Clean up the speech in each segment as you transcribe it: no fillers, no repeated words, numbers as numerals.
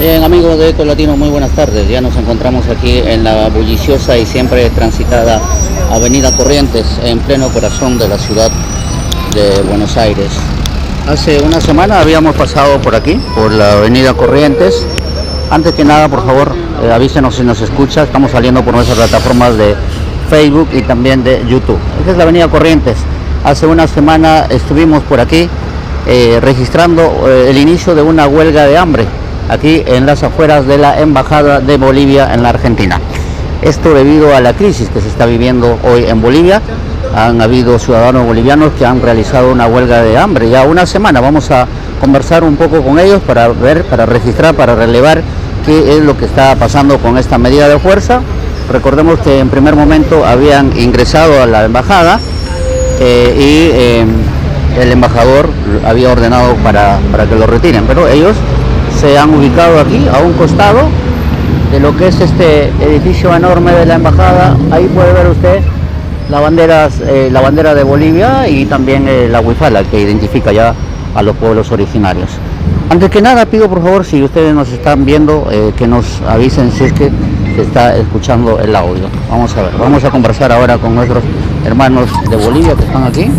Bien, amigos de Eco Latino, muy buenas tardes. Ya nos encontramos aquí en la bulliciosa y siempre transitada Avenida Corrientes, en pleno corazón de la ciudad de Buenos Aires. Hace una semana habíamos pasado por aquí, por la Avenida Corrientes. Antes que nada, por favor, avísenos si nos escucha. Estamos saliendo por nuestras plataformas de Facebook y también de YouTube. Esta es la Avenida Corrientes. Hace una semana estuvimos por aquí registrando el inicio de una huelga de hambre aquí en las afueras de la Embajada de Bolivia en la Argentina. Esto debido a la crisis que se está viviendo hoy en Bolivia. Han habido ciudadanos bolivianos que han realizado una huelga de hambre ya una semana. Vamos a conversar un poco con ellos para ver, para registrar, para relevar qué es lo que está pasando con esta medida de fuerza. Recordemos que en primer momento habían ingresado a la embajada y el embajador había ordenado para que lo retiren, pero ellos se han ubicado aquí a un costado de lo que es este edificio enorme de la embajada. Ahí puede ver usted la bandera de Bolivia y también la huifala que identifica ya a los pueblos originarios. Antes que nada pido por favor, si ustedes nos están viendo, que nos avisen si es que se está escuchando el audio. Vamos a ver, vamos a conversar ahora con nuestros hermanos de Bolivia que están aquí.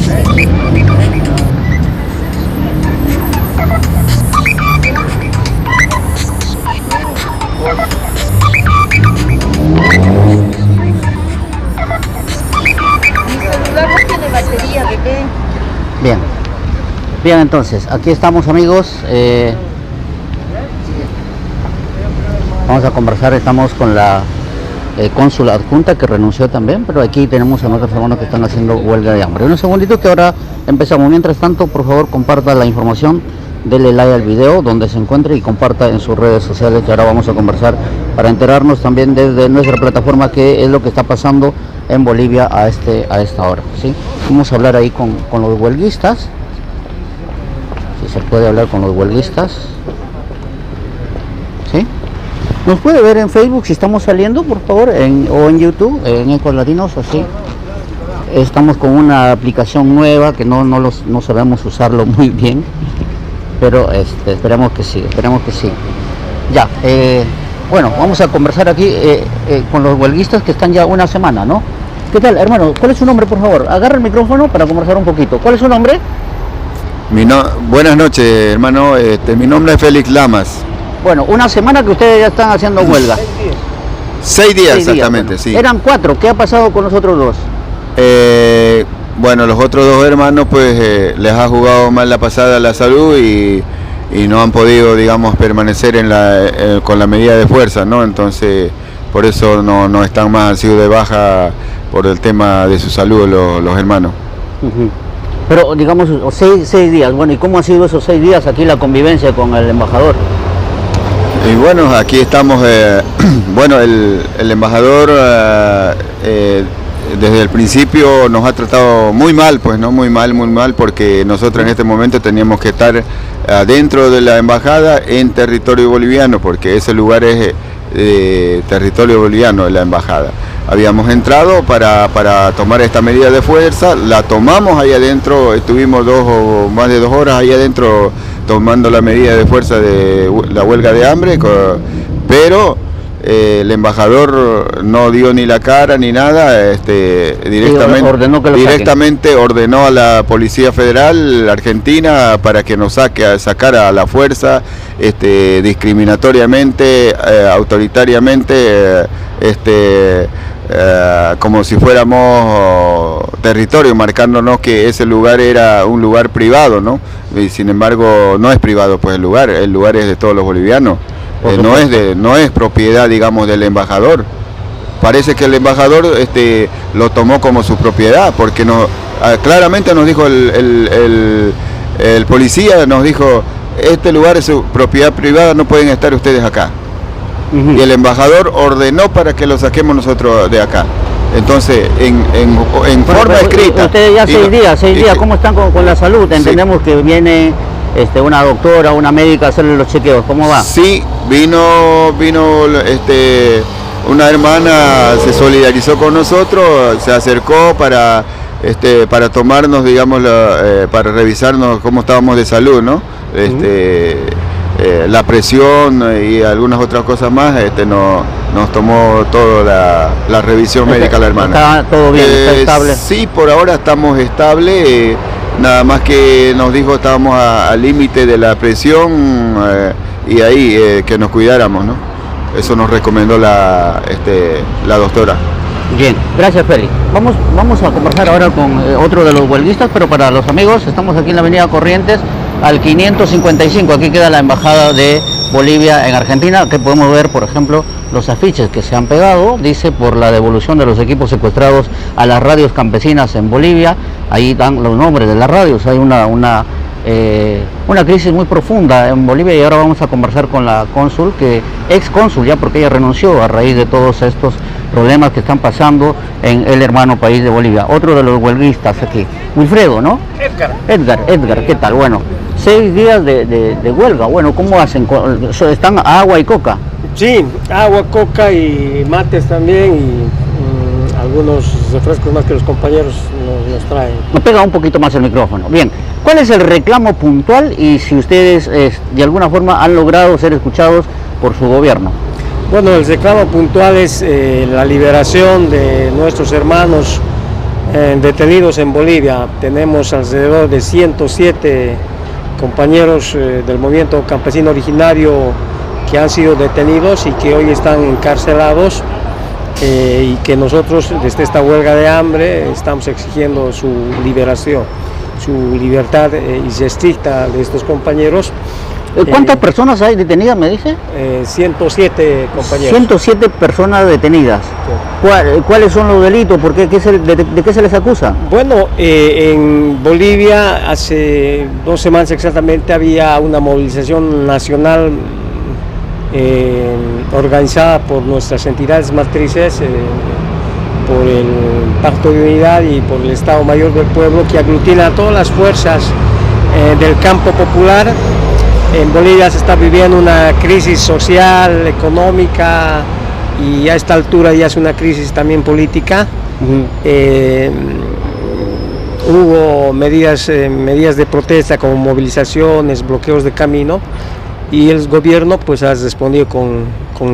Bien, bien, entonces aquí estamos, amigos. Vamos a conversar. Estamos con la cónsula adjunta que renunció también, pero aquí tenemos a nuestros hermanos que están haciendo huelga de hambre. Un segundito que ahora empezamos. Mientras tanto, por favor, comparta la información, dele like al video donde se encuentre y comparta en sus redes sociales, que ahora vamos a conversar para enterarnos también desde nuestra plataforma qué es lo que está pasando en Bolivia a esta hora, ¿sí? Vamos a hablar ahí con los huelguistas, si se puede hablar con los huelguistas, ¿sí? Nos puede ver en Facebook si estamos saliendo, por favor, o en YouTube, en Ecos Latinos, así. Estamos con una aplicación nueva que no sabemos usarlo muy bien, pero esperamos que sí. Ya, bueno, vamos a conversar aquí con los huelguistas que están ya una semana, ¿no? ¿Qué tal, hermano? ¿Cuál es su nombre, por favor? Agarra el micrófono para conversar un poquito. ¿Cuál es su nombre? Buenas noches, hermano. Mi nombre es Félix Lamas. Bueno, una semana que ustedes ya están haciendo huelga. 6 días, exactamente, bueno. sí. Eran 4. ¿Qué ha pasado con los otros 2? Bueno, los otros 2 hermanos, pues les ha jugado mal la pasada la salud y no han podido, digamos, permanecer con la medida de fuerza, ¿no? Entonces, por eso no están más, han sido de baja por el tema de su salud los hermanos. Pero, digamos, 6 días, bueno, ¿y cómo ha sido esos 6 días aquí la convivencia con el embajador? Y bueno, aquí estamos, bueno, el embajador desde el principio nos ha tratado muy mal, pues, ¿no? Muy mal, porque nosotros en este momento teníamos que estar adentro de la embajada en territorio boliviano, porque ese lugar es territorio boliviano de la embajada. Habíamos entrado para tomar esta medida de fuerza, la tomamos ahí adentro, estuvimos más de 2 horas ahí adentro tomando la medida de fuerza de la huelga de hambre, pero el embajador no dio ni la cara ni nada, directamente ordenó a la Policía Federal Argentina para que nos sacara a la fuerza, discriminatoriamente, autoritariamente, como si fuéramos territorio, marcándonos que ese lugar era un lugar privado, ¿no? Y sin embargo no es privado, pues el lugar es de todos los bolivianos. No es propiedad, digamos, del embajador. Parece que el embajador lo tomó como su propiedad, porque claramente nos dijo el policía, nos dijo, este lugar es su propiedad privada, no pueden estar ustedes acá. Y el embajador ordenó para que lo saquemos nosotros de acá. Entonces, en forma escrita. Ustedes ya 6 días, ¿cómo están con la salud? Entendemos que viene una doctora, una médica a hacerle los chequeos, ¿cómo va? Sí, vino una hermana, se solidarizó con nosotros, se acercó para tomarnos, digamos, para revisarnos cómo estábamos de salud, ¿no? la presión y algunas otras cosas más, nos tomó toda la revisión médica la hermana. ¿Está todo bien? ¿Está estable? Sí, por ahora estamos estables, nada más que nos dijo estábamos al límite de la presión y ahí que nos cuidáramos, ¿no? Eso nos recomendó la doctora. Bien, gracias Félix. Vamos a conversar ahora con otro de los huelguistas, pero para los amigos, estamos aquí en la avenida Corrientes, al 555, aquí queda la embajada de Bolivia en Argentina. Aquí podemos ver, por ejemplo, los afiches que se han pegado, dice por la devolución de los equipos secuestrados a las radios campesinas en Bolivia. Ahí dan los nombres de las radios. Hay una crisis muy profunda en Bolivia, y ahora vamos a conversar con la cónsul, ex cónsul ya, porque ella renunció a raíz de todos estos problemas que están pasando en el hermano país de Bolivia. Otro de los huelguistas aquí, Wilfredo, ¿no? Edgar, ¿qué tal? Bueno, 6 días de huelga. Bueno, ¿cómo hacen? ¿Están agua y coca? Sí, agua, coca y mates también, y algunos refrescos más que los compañeros nos traen. Nos pega un poquito más el micrófono. Bien, ¿cuál es el reclamo puntual y si ustedes de alguna forma han logrado ser escuchados por su gobierno? Bueno, el reclamo puntual es la liberación de nuestros hermanos detenidos en Bolivia. Tenemos alrededor de 107 compañeros del movimiento campesino originario que han sido detenidos y que hoy están encarcelados, y que nosotros desde esta huelga de hambre estamos exigiendo su liberación, su libertad irrestricta de estos compañeros. ¿Cuántas personas hay detenidas, me dice? 107 compañeros. 107 personas detenidas. Sí. ¿Cuáles son los delitos? ¿De qué se les acusa? Bueno, en Bolivia hace 2 semanas exactamente había una movilización nacional organizada por nuestras entidades matrices, por el Pacto de Unidad y por el Estado Mayor del Pueblo, que aglutina a todas las fuerzas del campo popular. En Bolivia se está viviendo una crisis social, económica, y a esta altura ya es una crisis también política. Hubo medidas de protesta como movilizaciones, bloqueos de camino, y el gobierno pues ha respondido con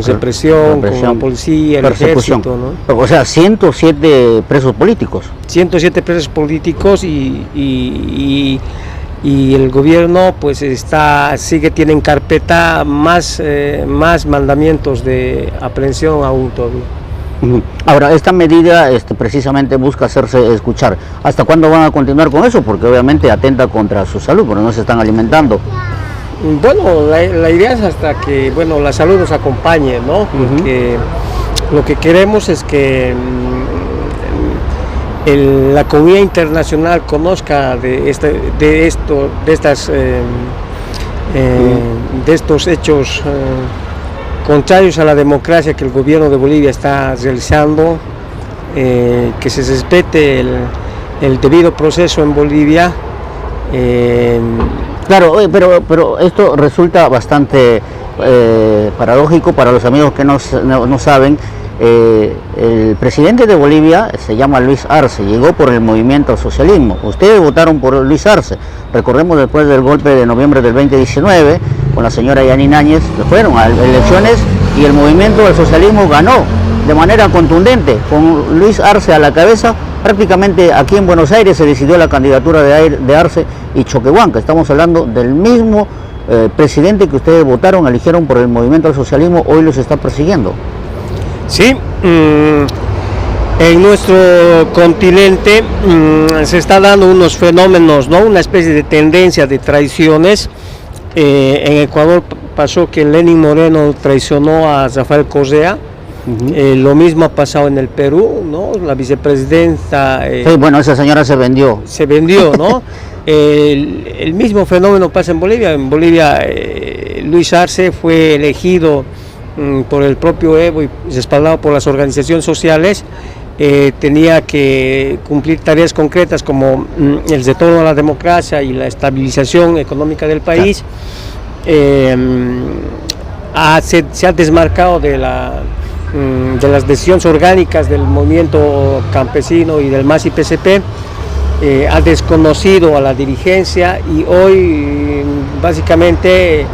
represión, con la policía, el ejército, ¿no? O sea, 107 presos políticos. 107 presos políticos y el gobierno pues tiene en carpeta más mandamientos de aprehensión aún todavía. Ahora, esta medida precisamente busca hacerse escuchar. ¿Hasta cuándo van a continuar con eso? Porque obviamente atenta contra su salud, porque no se están alimentando. Bueno, la idea es hasta que la salud nos acompañe, ¿no? Porque lo que queremos es que la comunidad internacional conozca de estos hechos contrarios a la democracia que el gobierno de Bolivia está realizando, que se respete el debido proceso en Bolivia. Claro, pero esto resulta bastante paradójico para los amigos que no saben. El presidente de Bolivia se llama Luis Arce, llegó por el movimiento al socialismo. Ustedes votaron por Luis Arce. Recordemos después del golpe de noviembre del 2019, con la señora Yanine Áñez, que fueron a elecciones y el movimiento del socialismo ganó de manera contundente. Con Luis Arce a la cabeza, prácticamente aquí en Buenos Aires se decidió la candidatura de Arce y Choquehuanca. Estamos hablando del mismo presidente que ustedes votaron, eligieron por el movimiento al socialismo, hoy los está persiguiendo. Sí, en nuestro continente se está dando unos fenómenos, ¿no? Una especie de tendencia de traiciones. En Ecuador pasó que Lenín Moreno traicionó a Rafael Correa. Lo mismo ha pasado en el Perú, ¿no? La vicepresidenta... sí, bueno, esa señora se vendió. Se vendió, ¿no? El mismo fenómeno pasa en Bolivia. En Bolivia Luis Arce fue elegido por el propio Evo y respaldado por las organizaciones sociales. Tenía que cumplir tareas concretas como el retorno a la democracia y la estabilización económica del país. Se ha desmarcado de las decisiones orgánicas del movimiento campesino y del MAS y PCP, ha desconocido a la dirigencia y hoy básicamente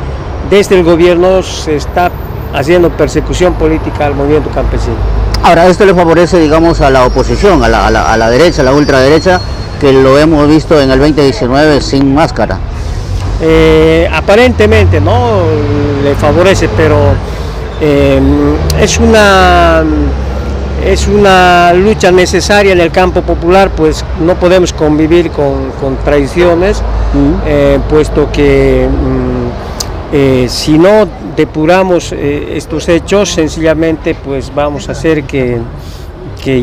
desde el gobierno se está haciendo persecución política al movimiento campesino. Ahora, esto le favorece, digamos, a la oposición, a la derecha, a la ultraderecha, que lo hemos visto en el 2019 sin máscara. Aparentemente no le favorece, pero es una lucha necesaria en el campo popular, pues no podemos convivir con traiciones, puesto que si no depuramos estos hechos, sencillamente pues vamos a hacer que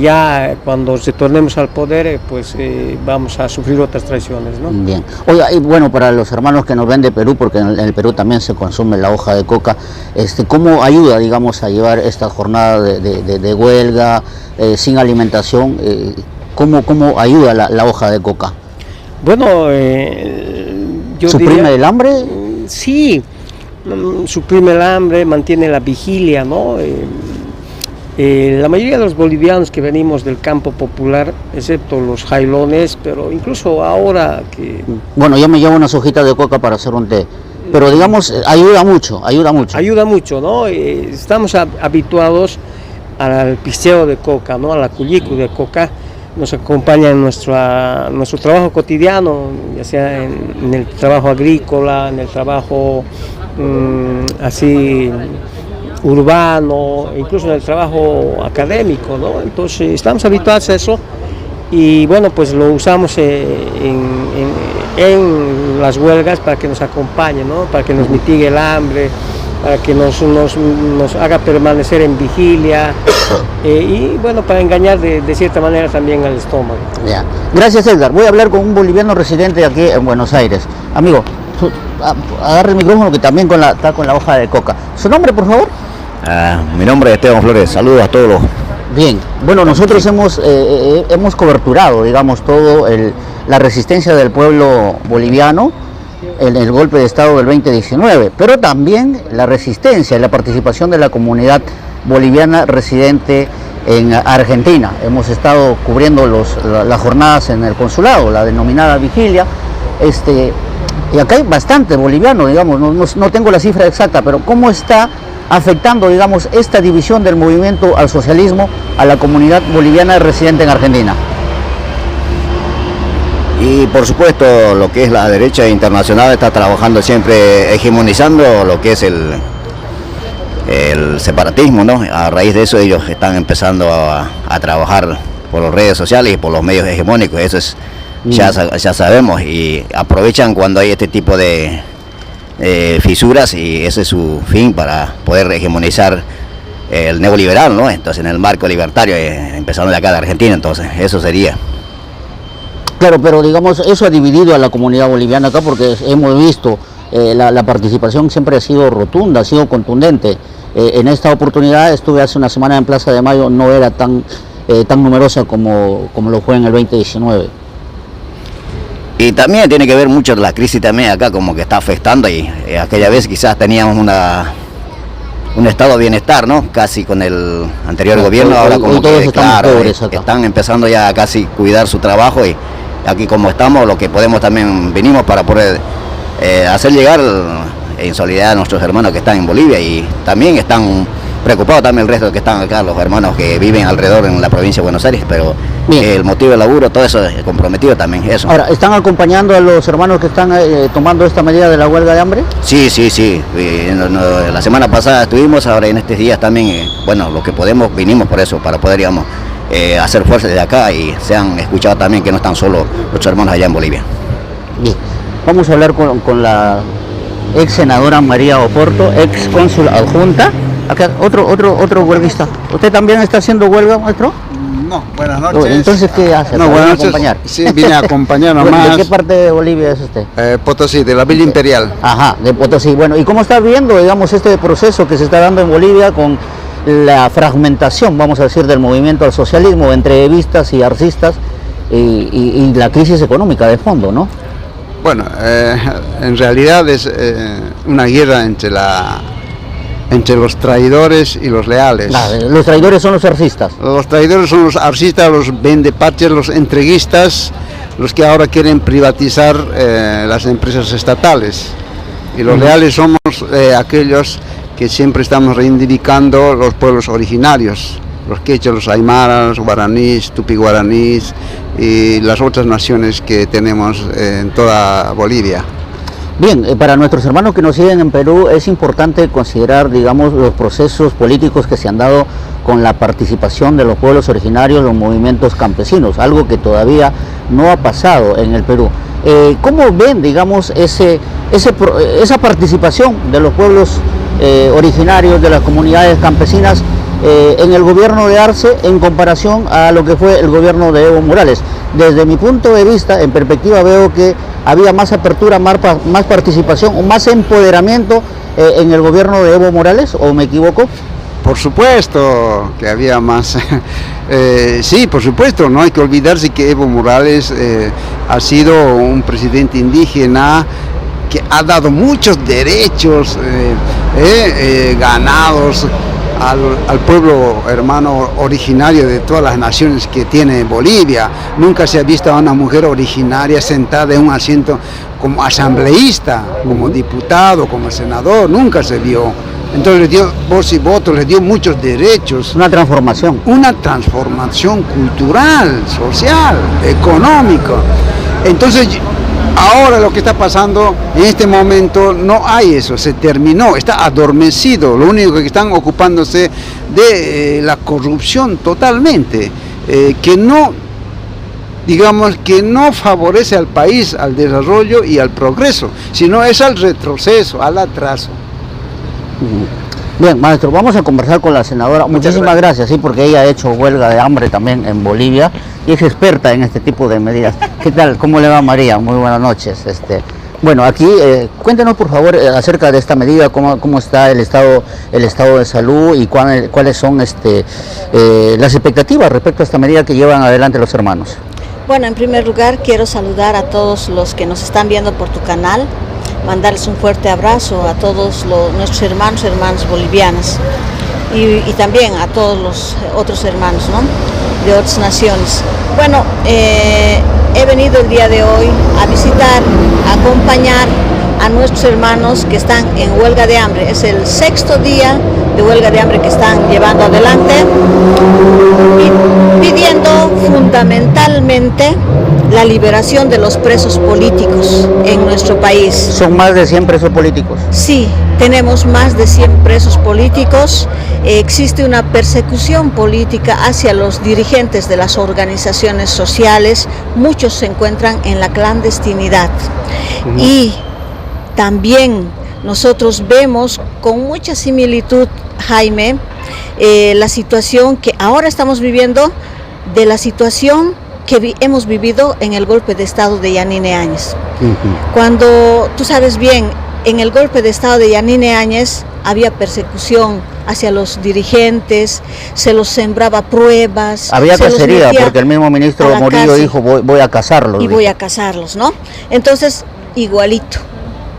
ya cuando retornemos al poder pues vamos a sufrir otras traiciones, ¿no? Bien. Oiga, y bueno, para los hermanos que nos ven de Perú, porque en el Perú también se consume la hoja de coca, ¿cómo ayuda, digamos, a llevar esta jornada de huelga sin alimentación? ¿Cómo ayuda la hoja de coca? Bueno, yo ¿Suprime diría, el hambre? Sí, suprime el hambre, mantiene la vigilia, ¿no? La mayoría de los bolivianos que venimos del campo popular, excepto los jailones, pero incluso ahora que... Bueno, yo me llevo unas hojitas de coca para hacer un té, pero digamos, ayuda mucho. Ayuda mucho, ¿no? Estamos habituados al pisteo de coca, ¿no? A la cuyicu de coca. Nos acompaña en nuestro trabajo cotidiano, ya sea en el trabajo agrícola, en el trabajo así urbano, incluso en el trabajo académico, ¿no? Entonces estamos habituados a eso y bueno, pues lo usamos en las huelgas para que nos acompañe, ¿no? Para que nos mitigue el hambre, para que nos haga permanecer en vigilia y bueno, para engañar de cierta manera también al estómago. Ya. Gracias, Edgar. Voy a hablar con un boliviano residente aquí en Buenos Aires. Amigo, agarre el micrófono que también está con la hoja de coca. ¿Su nombre, por favor? Mi nombre es Esteban Flores, saludos a todos los... Bien, bueno, nosotros hemos coberturado, digamos, la resistencia del pueblo boliviano en el golpe de Estado del 2019, pero también la resistencia y la participación de la comunidad boliviana residente en Argentina. Hemos estado cubriendo las jornadas en el consulado, la denominada vigilia, y acá hay bastante boliviano, digamos, no tengo la cifra exacta, pero ¿cómo está afectando, digamos, esta división del movimiento al socialismo a la comunidad boliviana residente en Argentina? Y por supuesto lo que es la derecha internacional está trabajando siempre hegemonizando lo que es el separatismo, ¿no? A raíz de eso ellos están empezando a trabajar por las redes sociales y por los medios hegemónicos, eso es ya sabemos, y aprovechan cuando hay este tipo de fisuras y ese es su fin para poder hegemonizar el neoliberal, ¿no? Entonces en el marco libertario, empezando de acá de Argentina, entonces eso sería. Claro, pero digamos, eso ha dividido a la comunidad boliviana acá porque hemos visto la participación siempre ha sido rotunda, ha sido contundente. En esta oportunidad estuve hace una semana en Plaza de Mayo, no era tan numerosa como lo fue en el 2019. Y también tiene que ver mucho la crisis también acá, como que está afectando, y aquella vez quizás teníamos un estado de bienestar, ¿no? Casi con el anterior gobierno, ahora como que claro, están empezando ya a casi cuidar su trabajo, y aquí como estamos, lo que podemos también venimos para poder hacer llegar en solidaridad a nuestros hermanos que están en Bolivia, y también están preocupados también el resto de que están acá, los hermanos que viven alrededor en la provincia de Buenos Aires, pero el motivo del laburo, todo eso es comprometido también, eso. Ahora, ¿están acompañando a los hermanos que están tomando esta medida de la huelga de hambre? Sí. La semana pasada estuvimos, ahora en estos días también, bueno, lo que podemos, vinimos por eso, para poder, digamos, hacer fuerza desde acá, y se han escuchado también que no están solo los hermanos allá en Bolivia. Bien, vamos a hablar con la ex senadora María Oporto, ex cónsul adjunta. Acá otro huelguista. ¿Usted también está haciendo huelga, maestro? No, buenas noches. Entonces, ¿qué hace? No, buenas noches. Acompañar. Sí, vine a acompañar nomás. ¿De qué parte de Bolivia es usted? Potosí, de la Villa Imperial. Ajá, de Potosí. Bueno, ¿y cómo está viendo, digamos, este proceso que se está dando en Bolivia con la fragmentación, vamos a decir, del movimiento al socialismo entre evistas y arcistas y la crisis económica de fondo, ¿no? Bueno, en realidad es una guerra entre los traidores y los leales. Los traidores son los arcistas. Los traidores son los arcistas, los vendepatrias, los entreguistas, los que ahora quieren privatizar las empresas estatales. Y los leales somos aquellos que siempre estamos reivindicando los pueblos originarios, los quechas, los aymaras, los guaraníes, tupi-guaraníes y las otras naciones que tenemos en toda Bolivia. Bien, para nuestros hermanos que nos siguen en Perú es importante considerar, digamos, los procesos políticos que se han dado con la participación de los pueblos originarios, los movimientos campesinos, algo que todavía no ha pasado en el Perú. ¿Cómo ven, digamos, esa participación de los pueblos originarios, de las comunidades campesinas en el gobierno de Arce en comparación a lo que fue el gobierno de Evo Morales? Desde mi punto de vista, en perspectiva, veo que había más apertura, más participación o más empoderamiento en el gobierno de Evo Morales, ¿o me equivoco? Por supuesto que había más, sí, por supuesto, no hay que olvidarse que Evo Morales ha sido un presidente indígena que ha dado muchos derechos ganados al pueblo hermano originario de todas las naciones que tiene Bolivia. Nunca se ha visto a una mujer originaria sentada en un asiento como asambleísta, como diputado, como senador, nunca se vio. Entonces les dio voz y voto, les dio muchos derechos. Una transformación. Una transformación cultural, social, económica. Entonces ahora lo que está pasando en este momento no hay eso, se terminó, está adormecido. Lo único que están ocupándose de la corrupción totalmente, que no, digamos, que no favorece al país, al desarrollo y al progreso, sino es al retroceso, al atraso. Bien, maestro, vamos a conversar con la senadora. Muchísimas gracias, sí, porque ella ha hecho huelga de hambre también en Bolivia y es experta en este tipo de medidas. ¿Qué tal? ¿Cómo le va, María? Muy buenas noches. Bueno, aquí cuéntenos por favor acerca de esta medida, cómo está el estado de salud y cuáles son las expectativas respecto a esta medida que llevan adelante los hermanos. Bueno, en primer lugar quiero saludar a todos los que nos están viendo por tu canal, mandarles un fuerte abrazo a todos nuestros hermanos bolivianos y también a todos los otros hermanos, ¿no?, de otras naciones. Bueno, he venido el día de hoy a visitar, a acompañar a nuestros hermanos que están en huelga de hambre. Es el 6º día de huelga de hambre que están llevando adelante, y pidiendo fundamentalmente la liberación de los presos políticos en nuestro país. ¿Son más de 100 presos políticos? Sí, tenemos más de 100 presos políticos. Existe una persecución política hacia los dirigentes de las organizaciones sociales. Muchos se encuentran en la clandestinidad. Y también nosotros vemos con mucha similitud, Jaime, la situación que ahora estamos viviendo de la situación que hemos vivido en el golpe de Estado de Yanine Áñez. Cuando, tú sabes bien, en el golpe de Estado de Yanine Áñez había persecución hacia los dirigentes, se los sembraba pruebas. Había cacería, porque el mismo ministro Morillo dijo voy a cazarlos. Y voy a cazarlos, ¿no? Entonces, igualito.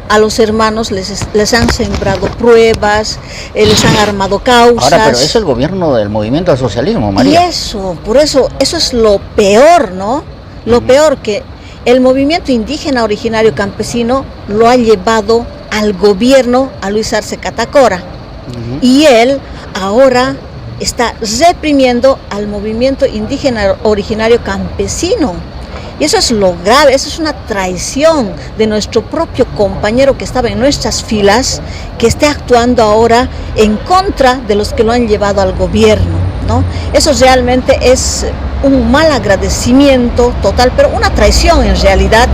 A los hermanos les han sembrado pruebas, les han armado causas. Ahora, pero es el gobierno del movimiento al socialismo, María. Y eso, por eso es lo peor, ¿no? Lo peor, que el movimiento indígena originario campesino lo ha llevado al gobierno a Luis Arce Catacora. Y él ahora está reprimiendo al movimiento indígena originario campesino. Y eso es lo grave, eso es una traición de nuestro propio compañero que estaba en nuestras filas, que esté actuando ahora en contra de los que lo han llevado al gobierno, ¿no? Eso realmente es un mal agradecimiento total, pero una traición en realidad,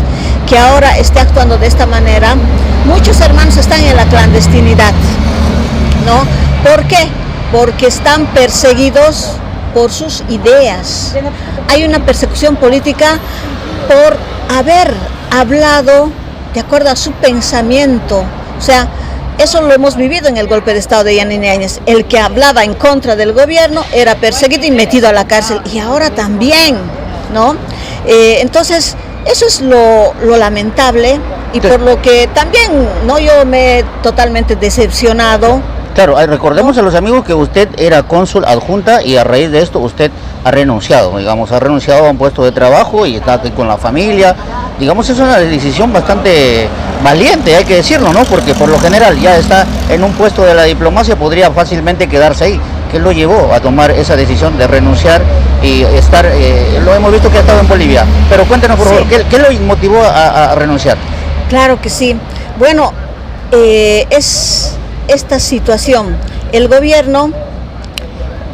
que ahora esté actuando de esta manera. Muchos hermanos están en la clandestinidad, ¿no? ¿Por qué? Porque están perseguidos por sus ideas. Hay una persecución política por haber hablado de acuerdo a su pensamiento. O sea, eso lo hemos vivido en el golpe de Estado de Yanine Áñez. El que hablaba en contra del gobierno era perseguido y metido a la cárcel. Y ahora también, ¿no? Entonces, eso es lo lamentable, y por lo que también, ¿no?, yo me he totalmente decepcionado. Claro, recordemos a los amigos que usted era cónsul adjunta y a raíz de esto usted ha renunciado, digamos, ha renunciado a un puesto de trabajo y está aquí con la familia. Digamos, es una decisión bastante valiente, hay que decirlo, ¿no? Porque por lo general ya está en un puesto de la diplomacia, podría fácilmente quedarse ahí. ¿Qué lo llevó a tomar esa decisión de renunciar y estar, lo hemos visto que ha estado en Bolivia? Pero cuéntenos, por favor, ¿qué lo motivó a renunciar? Claro que sí. Bueno, es esta situación. El gobierno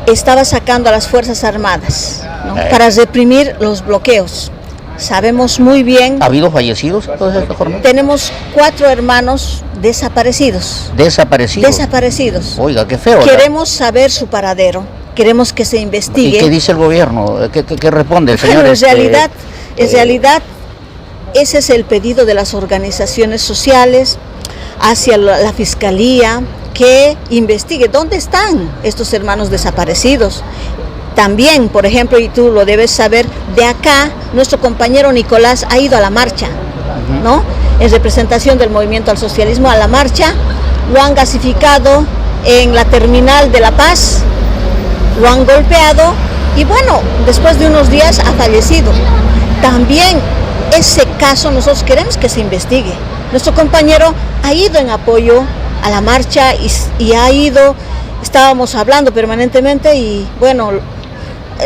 estaba sacando a las Fuerzas Armadas, ¿no? Para reprimir los bloqueos. Sabemos muy bien. ¿Ha habido fallecidos en toda esta jornada? Tenemos 4 hermanos desaparecidos. ¿Desaparecidos? Desaparecidos. Oiga, qué feo. Queremos saber su paradero. Queremos que se investigue. ¿Y qué dice el gobierno? ¿Qué responde el señor? Bueno, en realidad, ese es el pedido de las organizaciones sociales hacia la Fiscalía, que investigue dónde están estos hermanos desaparecidos. También, por ejemplo, y tú lo debes saber, de acá nuestro compañero Nicolás ha ido a la marcha, ¿no? En representación del Movimiento al Socialismo a la marcha, lo han gasificado en la terminal de La Paz, lo han golpeado y bueno, después de unos días ha fallecido. También ese caso nosotros queremos que se investigue. Nuestro compañero ha ido en apoyo a la marcha y ha ido, estábamos hablando permanentemente y bueno,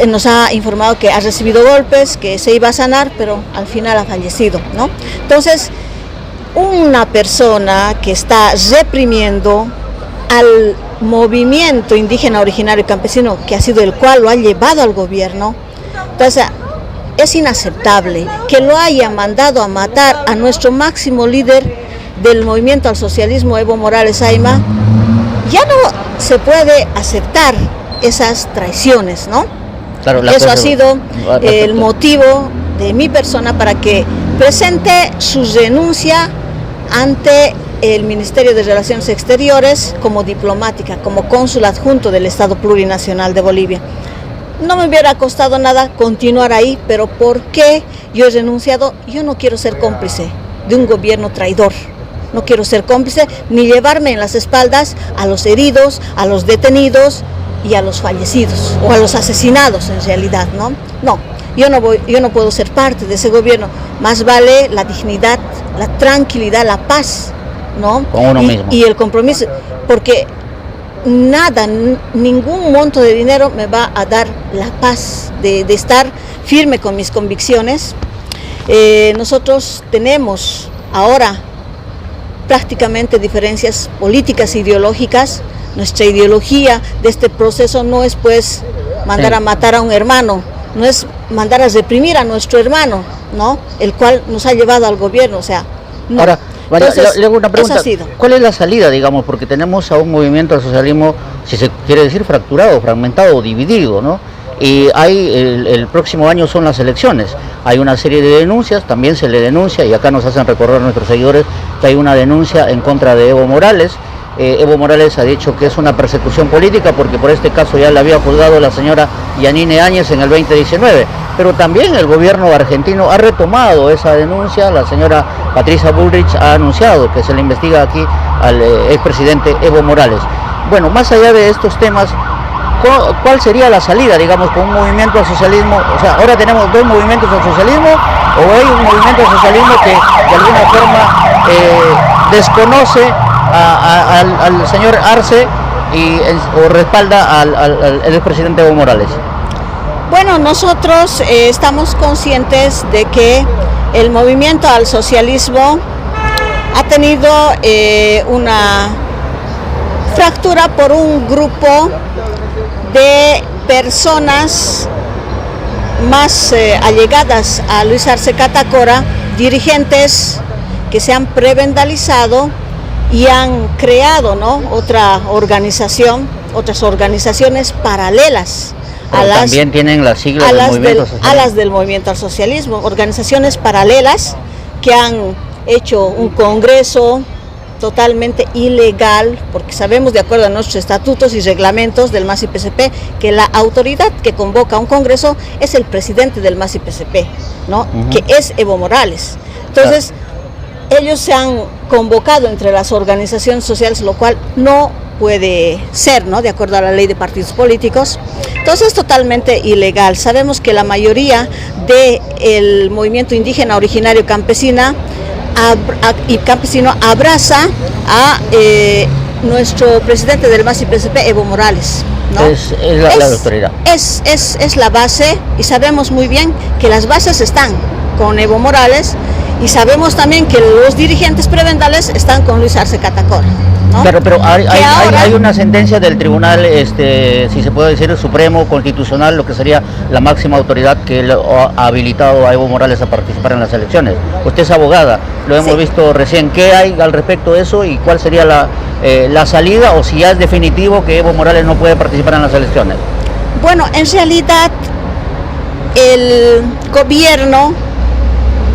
nos ha informado que ha recibido golpes, que se iba a sanar, pero al final ha fallecido, ¿no? Entonces, una persona que está reprimiendo al movimiento indígena originario campesino, que ha sido el cual lo ha llevado al gobierno, entonces es inaceptable que lo haya mandado a matar a nuestro máximo líder del movimiento al socialismo, Evo Morales Ayma. Ya no se puede aceptar esas traiciones, ¿no? Claro, eso ha sido el motivo de mi persona para que presente su renuncia ante el Ministerio de Relaciones Exteriores como diplomática, como cónsul adjunto del Estado Plurinacional de Bolivia. No me hubiera costado nada continuar ahí, pero ¿por qué yo he renunciado? Yo no quiero ser cómplice de un gobierno traidor. No quiero ser cómplice ni llevarme en las espaldas a los heridos, a los detenidos y a los fallecidos o a los asesinados en realidad, ¿no? No, yo no puedo ser parte de ese gobierno. Más vale la dignidad, la tranquilidad, la paz, ¿no? Con uno mismo. Y el compromiso, porque nada, ningún monto de dinero me va a dar la paz de estar firme con mis convicciones. Nosotros tenemos ahora prácticamente diferencias políticas e ideológicas. Nuestra ideología de este proceso no es pues mandar a matar a un hermano, no es mandar a reprimir a nuestro hermano, ¿no? El cual nos ha llevado al gobierno, o sea, no. Ahora, María, entonces, le hago una pregunta. eso ha sido. ¿Cuál es la salida, digamos? Porque tenemos a un movimiento al socialismo, si se quiere decir, fracturado, fragmentado, dividido, ¿no? Y hay el próximo año son las elecciones. Hay una serie de denuncias, también se le denuncia, y acá nos hacen recordar nuestros seguidores que hay una denuncia en contra de Evo Morales. Evo Morales ha dicho que es una persecución política porque por este caso ya le había juzgado la señora Yanine Áñez en el 2019. Pero también el gobierno argentino ha retomado esa denuncia. La señora Patricia Bullrich ha anunciado que se le investiga aquí al expresidente Evo Morales. Bueno, más allá de estos temas, ¿cuál sería la salida, digamos, con un movimiento al socialismo? O sea, ahora tenemos 2 movimientos al socialismo, o hay un movimiento al socialismo que de alguna forma desconoce al señor Arce o respalda al expresidente Evo Morales. Bueno, nosotros estamos conscientes de que el movimiento al socialismo ha tenido una fractura por un grupo de personas más allegadas a Luis Arce Catacora, dirigentes que se han prevendalizado y han creado, ¿no?, otras organizaciones paralelas a las, también tienen las siglas a las del movimiento al socialismo, organizaciones paralelas que han hecho un congreso totalmente ilegal, porque sabemos, de acuerdo a nuestros estatutos y reglamentos del MAS-IPCP, que la autoridad que convoca a un congreso es el presidente del MAS-IPCP, ¿no? Que es Evo Morales. Entonces, ellos se han convocado entre las organizaciones sociales, lo cual no puede ser, ¿no? De acuerdo a la ley de partidos políticos. Entonces es totalmente ilegal. Sabemos que la mayoría del movimiento indígena originario campesino abraza a nuestro presidente del MAS y PSP, Evo Morales, ¿no? Es la autoridad. Es la base, y sabemos muy bien que las bases están con Evo Morales, y sabemos también que los dirigentes prebendales están con Luis Arce Catacora, ¿no? Pero hay una sentencia del tribunal, si se puede decir, supremo, constitucional, lo que sería la máxima autoridad que ha habilitado a Evo Morales a participar en las elecciones. Usted es abogada, lo hemos visto recién. ¿Qué hay al respecto de eso y cuál sería la salida, o si ya es definitivo que Evo Morales no puede participar en las elecciones? Bueno, en realidad el gobierno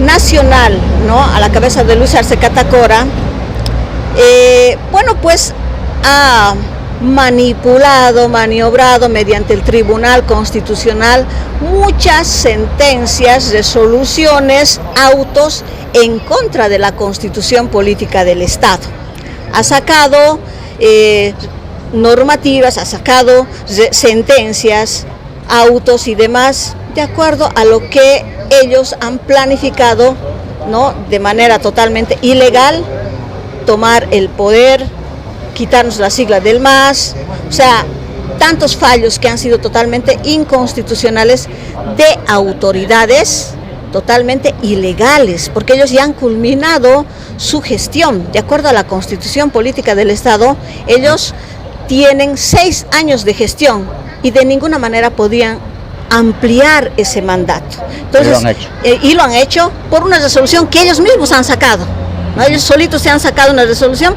nacional, ¿no?, a la cabeza de Luis Arce Catacora, pues ha manipulado, maniobrado mediante el Tribunal Constitucional muchas sentencias, resoluciones, autos en contra de la Constitución Política del Estado. Ha sacado normativas, ha sacado sentencias, autos y demás, de acuerdo a lo que ellos han planificado, ¿no?, de manera totalmente ilegal, tomar el poder, quitarnos la sigla del MAS, o sea, tantos fallos que han sido totalmente inconstitucionales de autoridades totalmente ilegales, porque ellos ya han culminado su gestión. De acuerdo a la Constitución Política del Estado, ellos tienen 6 años de gestión y de ninguna manera podían ampliar ese mandato. Entonces, y lo han hecho por una resolución que ellos mismos han sacado, ¿no? Ellos solitos se han sacado una resolución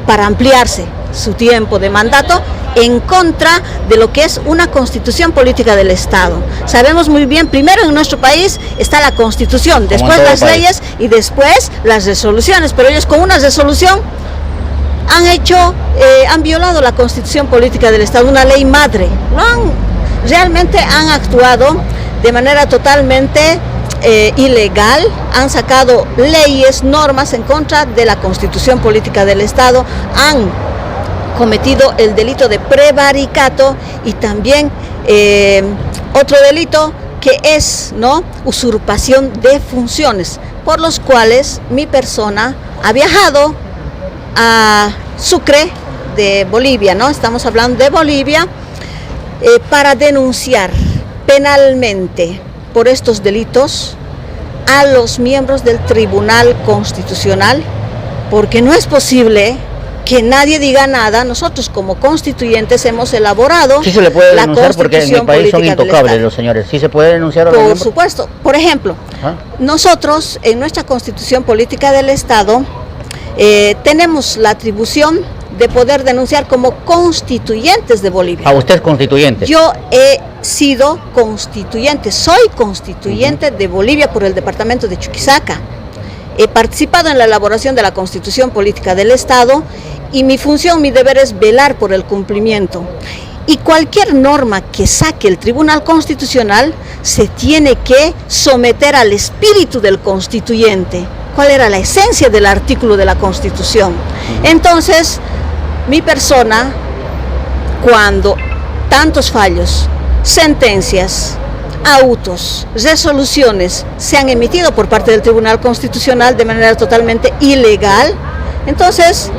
para ampliarse su tiempo de mandato en contra de lo que es una Constitución Política del Estado. Sabemos muy bien, primero en nuestro país está la Constitución, después las leyes y después las resoluciones, pero ellos con una resolución han violado la Constitución Política del Estado, una ley madre. Realmente han actuado de manera totalmente ilegal, han sacado leyes, normas en contra de la Constitución Política del Estado, han cometido el delito de prevaricato y también otro delito que es, ¿no?, usurpación de funciones, por los cuales mi persona ha viajado a Sucre de Bolivia, ¿no? Estamos hablando de Bolivia, para denunciar penalmente por estos delitos a los miembros del Tribunal Constitucional, porque no es posible que nadie diga nada. Nosotros como constituyentes hemos elaborado. Sí se le puede denunciar, porque en el país son intocables los señores. Sí se puede denunciar a los miembros. Por supuesto. Por ejemplo, nosotros en nuestra Constitución Política del Estado tenemos la atribución de poder denunciar como constituyentes de Bolivia. ¿Usted es constituyente? Yo he sido constituyente, soy constituyente de Bolivia por el departamento de Chuquisaca. He participado en la elaboración de la Constitución Política del Estado y mi función, mi deber es velar por el cumplimiento. Y cualquier norma que saque el Tribunal Constitucional se tiene que someter al espíritu del constituyente. ¿Cuál era la esencia del artículo de la Constitución? Entonces, mi persona, cuando tantos fallos, sentencias, autos, resoluciones se han emitido por parte del Tribunal Constitucional de manera totalmente ilegal, entonces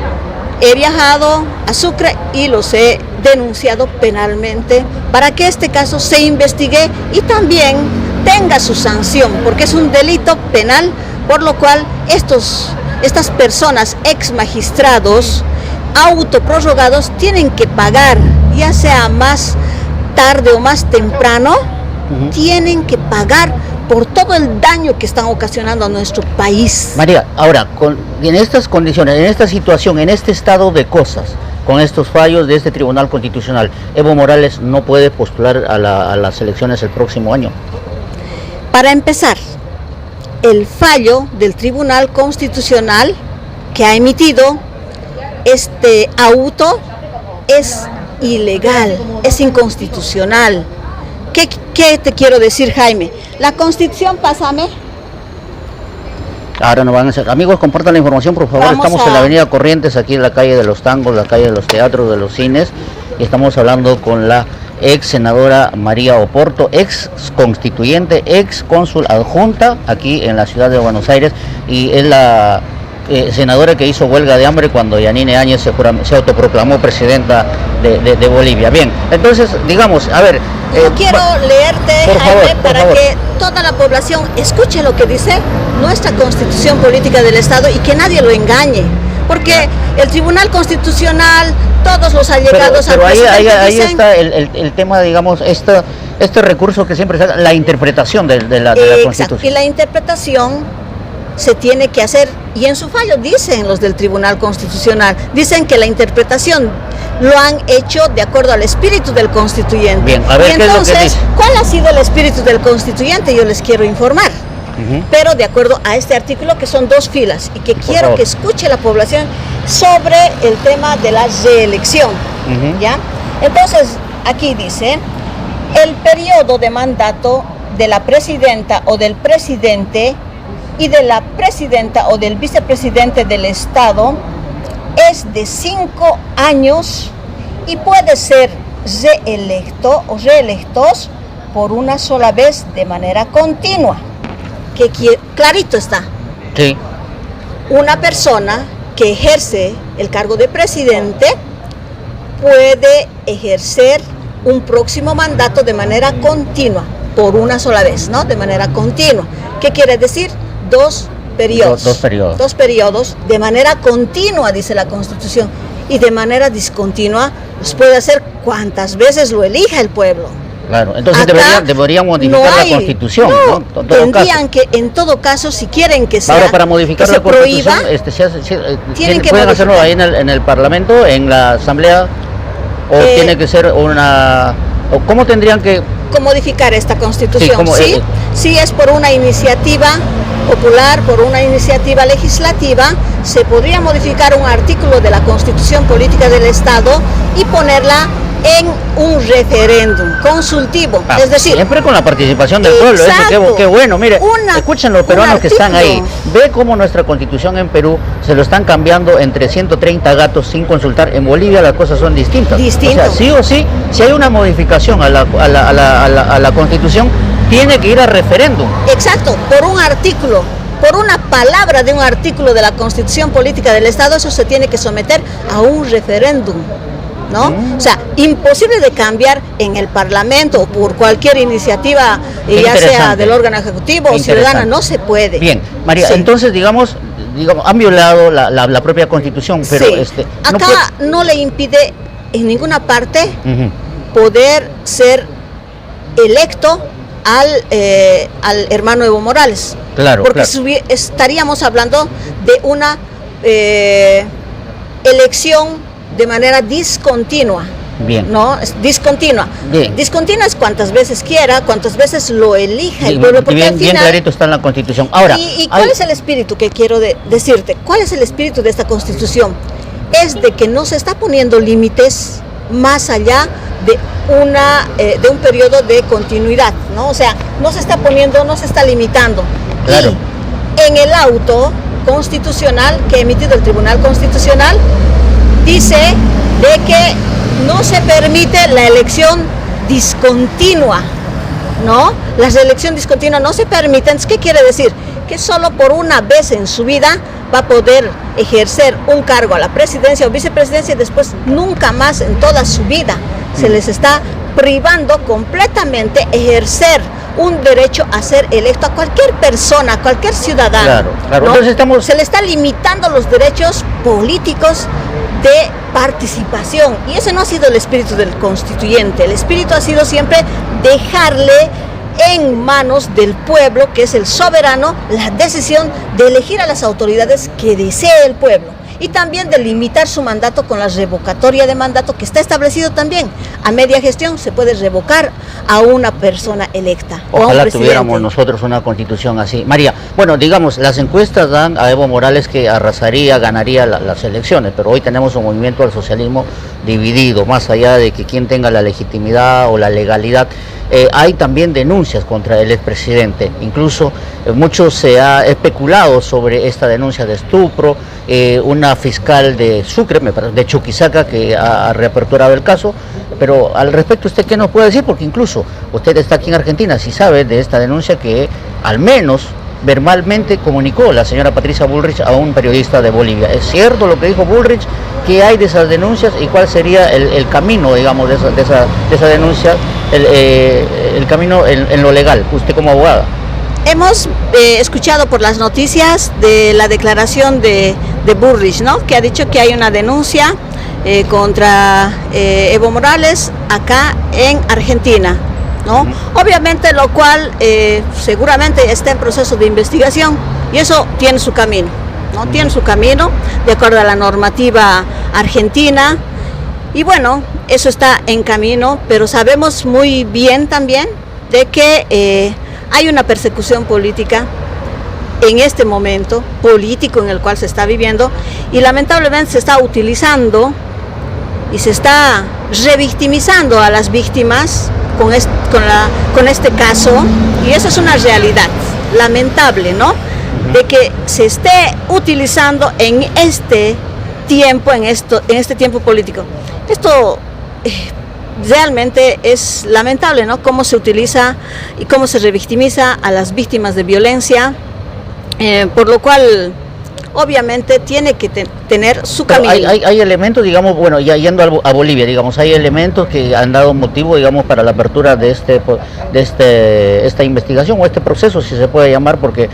he viajado a Sucre y los he denunciado penalmente para que este caso se investigue y también tenga su sanción, porque es un delito penal, por lo cual estas personas, ex magistrados, autoprorrogados, tienen que pagar, ya sea más tarde o más temprano, tienen que pagar por todo el daño que están ocasionando a nuestro país. María, ahora, en estas condiciones, en esta situación, en este estado de cosas, con estos fallos de este Tribunal Constitucional, Evo Morales no puede postular a las elecciones el próximo año. Para empezar, el fallo del Tribunal Constitucional que ha emitido este auto es ilegal, es inconstitucional. ¿Qué te quiero decir, Jaime? La Constitución, pásame. Ahora no van a ser. Amigos, compartan la información, por favor. Estamos en la avenida Corrientes, aquí en la calle de los tangos, la calle de los teatros, de los cines. Y estamos hablando con la ex senadora María Oporto, ex constituyente, ex cónsul adjunta aquí en la ciudad de Buenos Aires. Y es la senadora que hizo huelga de hambre cuando Yanine Áñez se autoproclamó presidenta de Bolivia. Bien, entonces, digamos, a ver... Yo quiero leerte, Jaime, para que toda la población escuche lo que dice nuestra Constitución Política del Estado y que nadie lo engañe. Porque el Tribunal Constitucional, todos los allegados al presidente ahí dicen... está el tema, digamos, este recurso que siempre se da, la interpretación de la Constitución. Y la interpretación se tiene que hacer, y en su fallo dicen los del Tribunal Constitucional, dicen que la interpretación lo han hecho de acuerdo al espíritu del constituyente. Bien, a ver, y entonces, ¿qué es lo que dice? ¿Cuál ha sido el espíritu del constituyente? Yo les quiero informar. Pero de acuerdo a este artículo, que son 2 filas, y que quiero que escuche la población sobre el tema de la reelección. ¿Ya? Entonces, aquí dice, el periodo de mandato de la presidenta o del presidente y de la presidenta o del vicepresidente del Estado es de 5 años y puede ser reelecto o reelectos por una sola vez de manera continua. Que clarito está. Sí. Una persona que ejerce el cargo de presidente puede ejercer un próximo mandato de manera continua, por una sola vez, ¿no? De manera continua. ¿Qué quiere decir? 2 periodos. Dos periodos de manera continua, dice la Constitución, y de manera discontinua los puede hacer cuantas veces lo elija el pueblo. Claro, entonces deberían modificar la Constitución, ¿no? Tendrían que, en todo caso, si quieren que sea, ahora, para modificar que la Constitución, tienen que pueden modificar. hacerlo ahí en el Parlamento, en la Asamblea, o tiene que ser una... o ¿cómo tendrían que modificar esta Constitución? Sí, sí, es por una iniciativa popular, por una iniciativa legislativa, se podría modificar un artículo de la Constitución Política del Estado y ponerla en un referéndum consultivo, es decir, siempre con la participación del pueblo. Eso, qué bueno. Mire, escuchen los peruanos que están ahí, ve cómo nuestra Constitución en Perú se lo están cambiando entre 130 gatos sin consultar. En Bolivia las cosas son distintas. O sea, sí o sí, si hay una modificación a la Constitución, tiene que ir a referéndum. Exacto, por un artículo, por una palabra de un artículo de la Constitución Política del Estado, eso se tiene que someter a un referéndum, ¿no? O sea, imposible de cambiar en el Parlamento o por cualquier iniciativa, ya sea del órgano ejecutivo o ciudadana, no se puede. Bien, María, entonces digamos, han violado la propia Constitución, pero acá no le impide en ninguna parte poder ser electo al hermano Evo Morales. Claro, porque estaríamos hablando de una elección de manera discontinua. Bien. ¿No? Es discontinua. Bien. Discontinua es cuantas veces quiera, cuantas veces lo elija el pueblo. Porque bien, al final, bien clarito está en la Constitución. Ahora, ¿y cuál es el espíritu que quiero decirte? ¿Cuál es el espíritu de esta Constitución? Es de que no se está poniendo límites más allá de un periodo de continuidad, ¿no? O sea, no se está poniendo, no se está limitando. Claro. Y en el auto constitucional que ha emitido el Tribunal Constitucional dice de que no se permite la elección discontinua, ¿no? La elección discontinua no se permite. Entonces, ¿qué quiere decir? Que solo por una vez en su vida va a poder ejercer un cargo a la presidencia o vicepresidencia y después nunca más en toda su vida. Se les está privando completamente ejercer un derecho a ser electo a cualquier persona, a cualquier ciudadano. Claro. ¿no? Entonces se le está limitando los derechos políticos de participación, y ese no ha sido el espíritu del constituyente. El espíritu ha sido siempre dejarle en manos del pueblo, que es el soberano, la decisión de elegir a las autoridades que desee el pueblo, y también de limitar su mandato con la revocatoria de mandato, que está establecido también. A media gestión se puede revocar a una persona electa. Ojalá tuviéramos nosotros una Constitución así. María, bueno, digamos, las encuestas dan a Evo Morales que arrasaría, ganaría las elecciones, pero hoy tenemos un movimiento al socialismo dividido, más allá de que quien tenga la legitimidad o la legalidad. hay también denuncias contra el expresidente. Incluso mucho se ha especulado sobre esta denuncia de estupro. Una fiscal de Sucre, de Chuquisaca, que ha reaperturado el caso. Pero al respecto, ¿usted qué nos puede decir? Porque incluso usted está aquí en Argentina, si sabe de esta denuncia que al menos verbalmente comunicó la señora Patricia Bullrich a un periodista de Bolivia. ¿Es cierto lo que dijo Bullrich? ¿Qué hay de esas denuncias y cuál sería el camino, digamos, de esa denuncia, el camino en lo legal, usted como abogada? Hemos escuchado por las noticias de la declaración de Bullrich, ¿no? Que ha dicho que hay una denuncia contra Evo Morales acá en Argentina, ¿no? Obviamente, lo cual seguramente está en proceso de investigación y eso tiene su camino, ¿no? Tiene su camino de acuerdo a la normativa argentina y bueno, eso está en camino, pero sabemos muy bien también de que hay una persecución política en este momento político en el cual se está viviendo y lamentablemente se está utilizando y se está revictimizando a las víctimas con este caso, y eso es una realidad lamentable, ¿no? De que se esté utilizando en este tiempo, en este tiempo político. Esto realmente es lamentable, ¿no? Cómo se utiliza y cómo se revictimiza a las víctimas de violencia, por lo cual obviamente tiene que tener su camino. Hay elementos, digamos, bueno, ya yendo a Bolivia, digamos, hay elementos que han dado motivo, digamos, para la apertura de esta investigación o este proceso, si se puede llamar, porque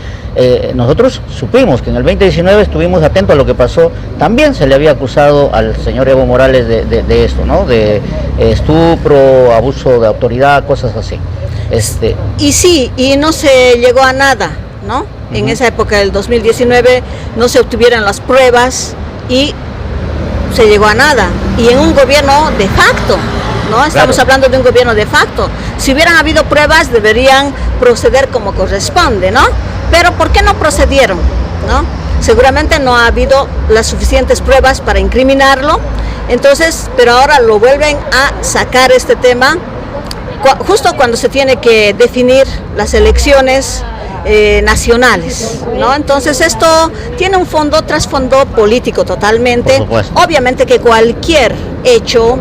nosotros supimos que en el 2019 estuvimos atentos a lo que pasó. También se le había acusado al señor Evo Morales de esto, ¿no? De estupro, abuso de autoridad, cosas así. Y sí, y no se llegó a nada, ¿no? En esa época del 2019 no se obtuvieron las pruebas y se llegó a nada. Y en un gobierno de facto, ¿no? Estamos hablando de un gobierno de facto. Si hubieran habido pruebas, deberían proceder como corresponde, ¿no? Pero ¿por qué no procedieron, no? Seguramente no ha habido las suficientes pruebas para incriminarlo. Entonces, pero ahora lo vuelven a sacar este tema justo cuando se tiene que definir las elecciones nacionales, ¿no? Entonces esto tiene un trasfondo político totalmente. Obviamente que cualquier hecho,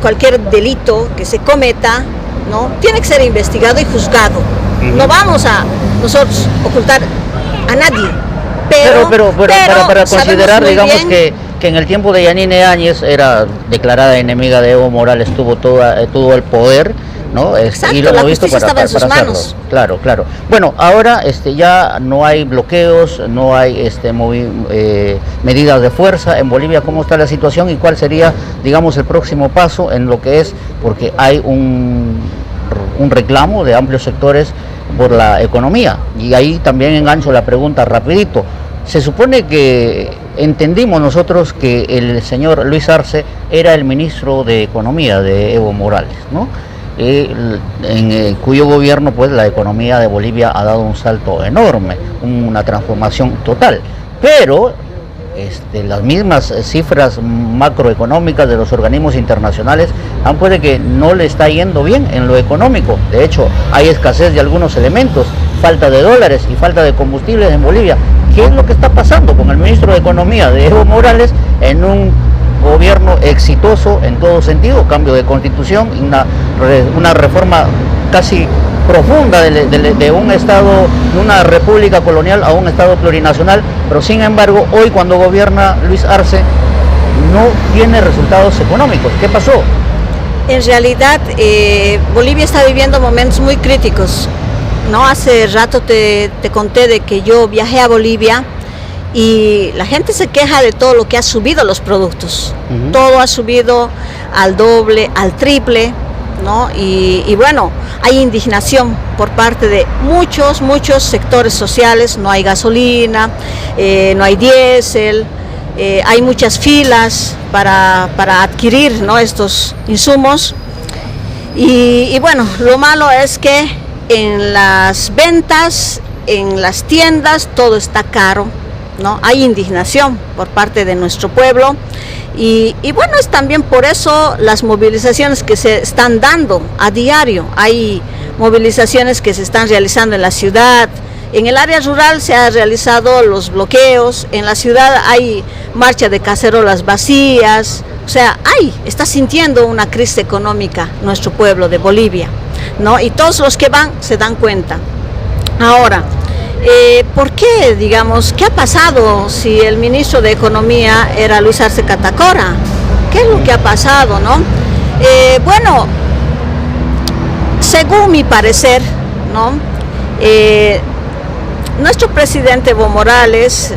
cualquier delito que se cometa, ¿no? Tiene que ser investigado y juzgado. No vamos a nosotros ocultar a nadie. Pero para considerar, digamos, que en el tiempo de Yanine Áñez era declarada enemiga de Evo Morales, tuvo todo el poder, ¿no? Exacto, y lo la hemos visto justicia estaba en sus hacerlo. manos. Claro. Bueno, ahora ya no hay bloqueos, no hay medidas de fuerza en Bolivia. ¿Cómo está la situación y cuál sería, digamos, el próximo paso en lo que es? Porque hay un reclamo de amplios sectores por la economía, y ahí también engancho la pregunta rapidito. Se supone que entendimos nosotros que el señor Luis Arce era el ministro de Economía de Evo Morales, ¿no? En cuyo gobierno pues la economía de Bolivia ha dado un salto enorme, una transformación total, pero las mismas cifras macroeconómicas de los organismos internacionales puede que no le está yendo bien en lo económico. De hecho, hay escasez de algunos elementos, falta de dólares y falta de combustibles en Bolivia. ¿Qué es lo que está pasando con el ministro de Economía de Evo Morales en un gobierno exitoso en todo sentido? Cambio de constitución, una reforma casi profunda de un estado, de una república colonial a un estado plurinacional, pero sin embargo hoy cuando gobierna Luis Arce no tiene resultados económicos. ¿Qué pasó? En realidad Bolivia está viviendo momentos muy críticos, ¿no? Hace rato te conté de que yo viajé a Bolivia y la gente se queja de todo lo que ha subido los productos. Todo ha subido al doble, al triple, ¿no? Y bueno, hay indignación por parte de muchos sectores sociales. No hay gasolina, no hay diésel, hay muchas filas para adquirir, ¿no? Estos insumos. Y bueno, lo malo es que en las ventas, en las tiendas, todo está caro, ¿no? Hay indignación por parte de nuestro pueblo y bueno, es también por eso las movilizaciones que se están dando a diario. Hay movilizaciones que se están realizando en la ciudad, en el área rural se han realizado los bloqueos, en la ciudad hay marcha de cacerolas vacías, o sea, está sintiendo una crisis económica nuestro pueblo de Bolivia, ¿no? Y todos los que van se dan cuenta. Ahora, ¿por qué, digamos, qué ha pasado si el ministro de Economía era Luis Arce Catacora? ¿Qué es lo que ha pasado, no? Bueno, según mi parecer, ¿no? Nuestro presidente Evo Morales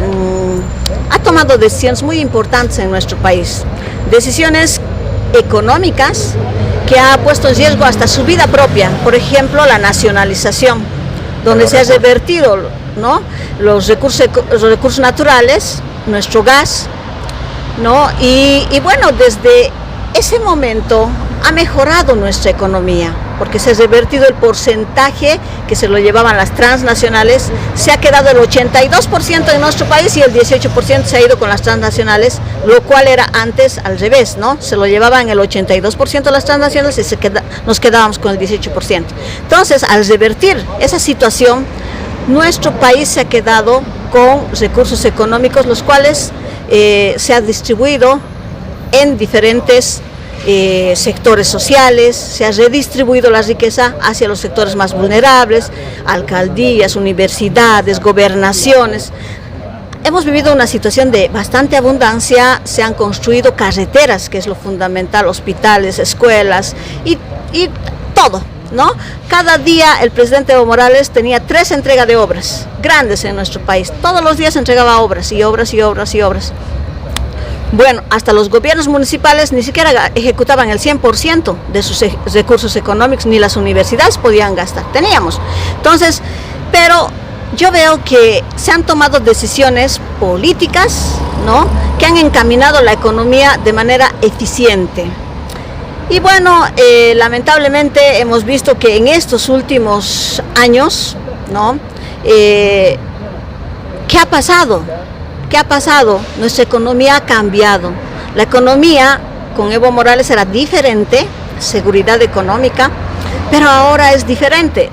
ha tomado decisiones muy importantes en nuestro país, decisiones económicas que ha puesto en riesgo hasta su vida propia, por ejemplo la nacionalización, donde se ha revertido, ¿no?, los recursos naturales, nuestro gas, ¿no? Y bueno, desde ese momento ha mejorado nuestra economía, porque se ha revertido el porcentaje que se lo llevaban las transnacionales, se ha quedado el 82% en nuestro país y el 18% se ha ido con las transnacionales, lo cual era antes al revés, ¿no? Se lo llevaban el 82% las transnacionales y nos quedábamos con el 18%. Entonces, al revertir esa situación, nuestro país se ha quedado con recursos económicos, los cuales se ha distribuido en diferentes sectores sociales, se ha redistribuido la riqueza hacia los sectores más vulnerables, alcaldías, universidades, gobernaciones. Hemos vivido una situación de bastante abundancia, se han construido carreteras, que es lo fundamental, hospitales, escuelas y todo, ¿no? Cada día el presidente Evo Morales tenía 3 entregas de obras grandes en nuestro país, todos los días entregaba obras y obras y obras y obras. Bueno, hasta los gobiernos municipales ni siquiera ejecutaban el 100% de sus recursos económicos, ni las universidades podían gastar, teníamos. Entonces, pero yo veo que se han tomado decisiones políticas, ¿no?, que han encaminado la economía de manera eficiente. Y bueno, lamentablemente hemos visto que en estos últimos años, ¿no?, ¿qué ha pasado? ¿Qué ha pasado? Nuestra economía ha cambiado. La economía con Evo Morales era diferente, seguridad económica, pero ahora es diferente.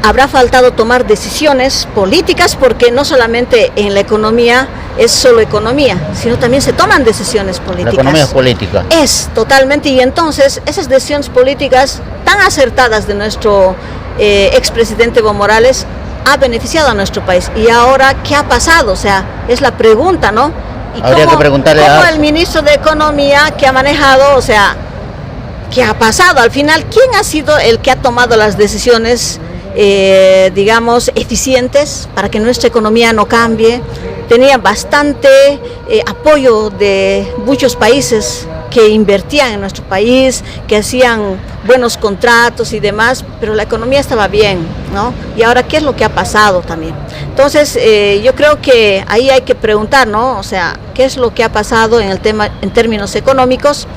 Habrá faltado tomar decisiones políticas porque no solamente en la economía es solo economía, sino también se toman decisiones políticas. La economía es política. Es, totalmente, y entonces esas decisiones políticas tan acertadas de nuestro expresidente Evo Morales ha beneficiado a nuestro país. Y ahora, ¿qué ha pasado? O sea, es la pregunta, ¿no? ¿Y habría que preguntarle cómo el ministro de Economía que ha manejado, o sea, qué ha pasado? Al final, ¿quién ha sido el que ha tomado las decisiones, digamos, eficientes para que nuestra economía no cambie? Tenía bastante apoyo de muchos países que invertían en nuestro país, que hacían buenos contratos y demás, pero la economía estaba bien, ¿no? Y ahora, ¿qué es lo que ha pasado también? Entonces, yo creo que ahí hay que preguntar, ¿no? O sea, ¿qué es lo que ha pasado en el tema, en términos económicos?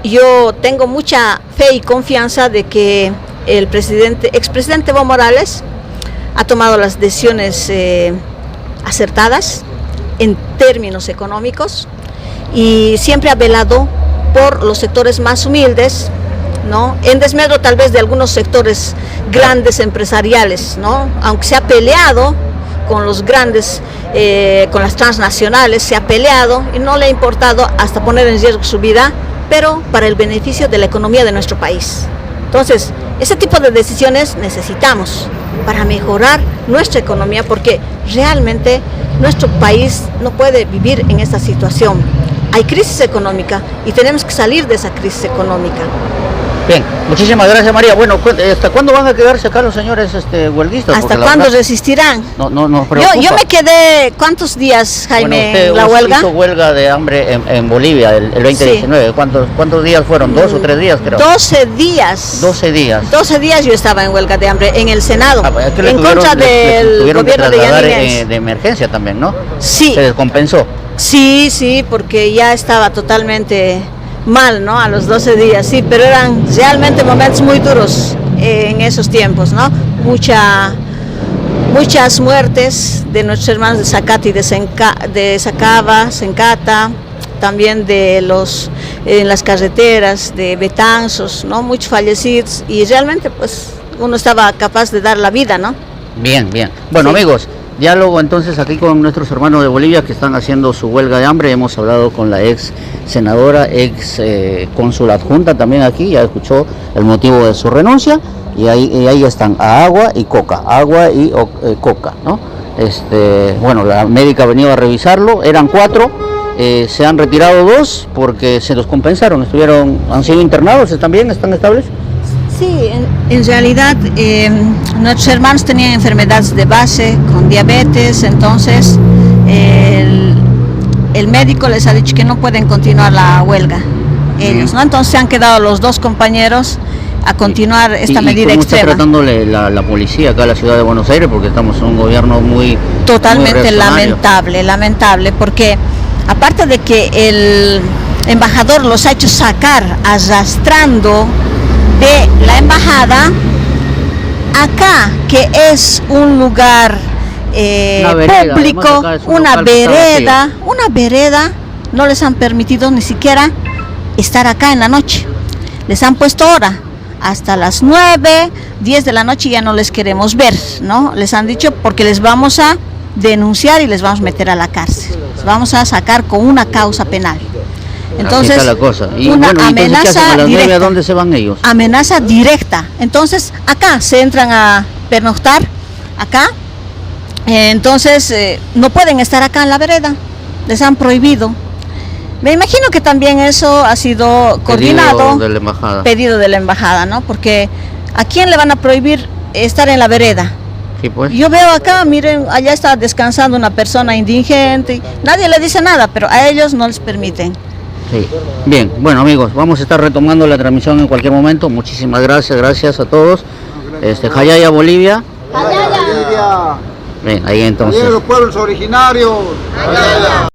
Yo tengo mucha fe y confianza de que el expresidente Evo Morales ha tomado las decisiones acertadas en términos económicos y siempre ha velado por los sectores más humildes, ¿no?, en desmedro tal vez de algunos sectores grandes empresariales, ¿no?, aunque se ha peleado con los grandes, con las transnacionales, se ha peleado y no le ha importado hasta poner en riesgo su vida, pero para el beneficio de la economía de nuestro país. Entonces, ese tipo de decisiones necesitamos para mejorar nuestra economía, porque realmente nuestro país no puede vivir en esta situación. Hay crisis económica y tenemos que salir de esa crisis económica. Bien, muchísimas gracias, María. Bueno, ¿hasta cuándo van a quedarse acá los señores huelguistas? ¿Hasta cuándo resistirán? No preocupa. Yo me quedé, ¿cuántos días, Jaime, bueno, en la huelga? Hizo huelga de hambre en Bolivia el 2019. Sí. ¿Cuántos días fueron? 2 o 3 días, creo. 12 días. 12 días. 12 días yo estaba en huelga de hambre en el Senado, en contra del gobierno de Yanine. De emergencia también, ¿no? Sí. ¿Se descompensó? Sí, porque ya estaba totalmente mal, ¿no? A los 12 días, sí, pero eran realmente momentos muy duros en esos tiempos, ¿no? muchas muertes de nuestros hermanos de Zacata y de Sacaba, Sencata, también de en las carreteras, de Betanzos, ¿no? Muchos fallecidos, y realmente pues uno estaba capaz de dar la vida, ¿no? Bien, bien. Bueno, sí, amigos, diálogo entonces aquí con nuestros hermanos de Bolivia que están haciendo su huelga de hambre. Hemos hablado con la ex senadora, ex cónsul adjunta también aquí, ya escuchó el motivo de su renuncia, y ahí están, a agua y coca, coca, ¿no? Bueno, la médica ha venido a revisarlo, eran 4, se han retirado 2 porque se los compensaron, han sido internados, ¿están bien? ¿Están estables? Sí, en realidad nuestros hermanos tenían enfermedades de base, con diabetes, entonces el médico les ha dicho que no pueden continuar la huelga, ellos, ¿no? Entonces se han quedado los 2 compañeros a continuar esta medida extrema. ¿Cómo está tratándole la policía acá a la ciudad de Buenos Aires? Porque estamos en un gobierno totalmente lamentable, porque aparte de que el embajador los ha hecho sacar arrastrando de la embajada, acá que es un lugar público, una vereda, no les han permitido ni siquiera estar acá en la noche. Les han puesto hora, hasta las 9, 10 de la noche ya no les queremos ver, ¿no? Les han dicho porque les vamos a denunciar y les vamos a meter a la cárcel, les vamos a sacar con una causa penal. Entonces, está la cosa. Y una amenaza directa. ¿A dónde se van ellos? Amenaza directa. Entonces, acá se entran a pernoctar, acá. Entonces, no pueden estar acá en la vereda. Les han prohibido. Me imagino que también eso ha sido coordinado. Pedido de la embajada, ¿no? Porque ¿a quién le van a prohibir estar en la vereda? Sí, pues. Yo veo acá, miren, allá está descansando una persona indigente. Nadie le dice nada, pero a ellos no les permiten. Sí. Bien, bueno amigos, vamos a estar retomando la transmisión en cualquier momento. Muchísimas gracias a todos. Jayaya, Bolivia. Jayaya. Bien, ahí entonces. Los pueblos originarios. Jayaya.